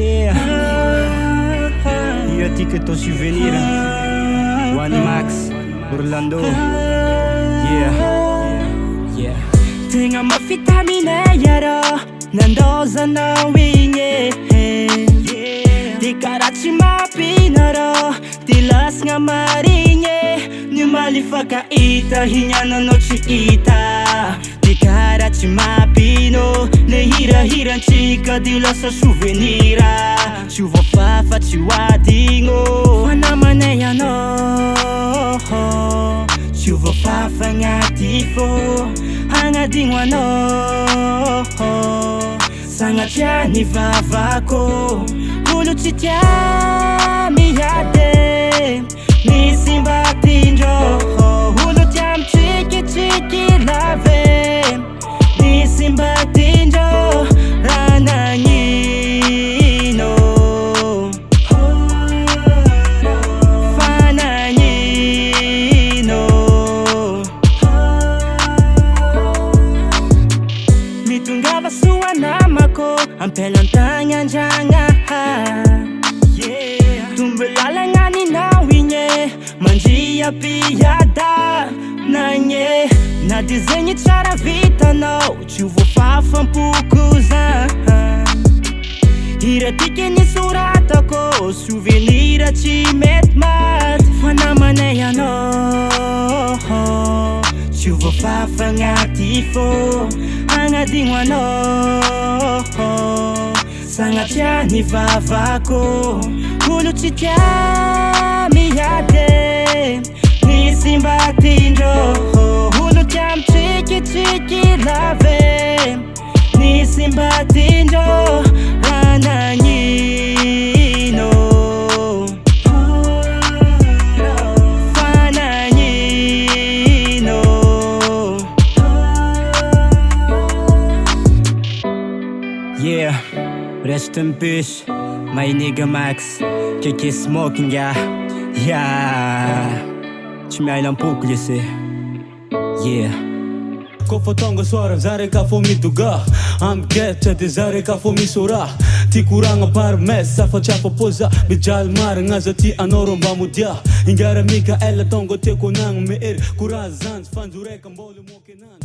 Yeah. Hira ticket to souvenir. One Max, Orlando. Yeah. Yeah. Tenga mafitamina yaro nandoza na winye. Di karachi mapinaro tilas nga marinye. Numalifaka ita hinyana no chiita. Di karachi mapino ne hira hira chika dilasa souvenira. Chuva fafa chiwadingo fanamane yano. Chuva fafa ngatifo hangadingwa no. Sangatya ni vavako uluchitya miyade ni simba tinjo. Ulutya mchiki chiki lave ni simba tinjo rana nyino fana nyino. Mitungava suwa namako ampelantangan janga. Yeah. Tumbelala ngani na winye manjia piyada nanye na dizenye chara vita no chuvo fafa mpukuza. Hira tike ni surata ko souvenira chimet mat fanamane ya no. Chuvo fafa ngatifo angadingwa no. Sangatya ni vavako uluchitya miyade ni simba tinjo. Ulutya mchiki chiki lave ni simba tinjo rana nyino fana nyino. Yeah. Rest in peace, my nigga Max. Kiki smoking ya. Yeah. Chimailan puklisi. Yeah. Kofotongo swara zare ka fo mituga. Am getcha de zare ka fo misura. Ti kuranga par messa faccia popoza. Bijal mar ngaza ti anoron bamudia. Ingara mika ella tongo te konang me kurazans fanzure kambole mokenan.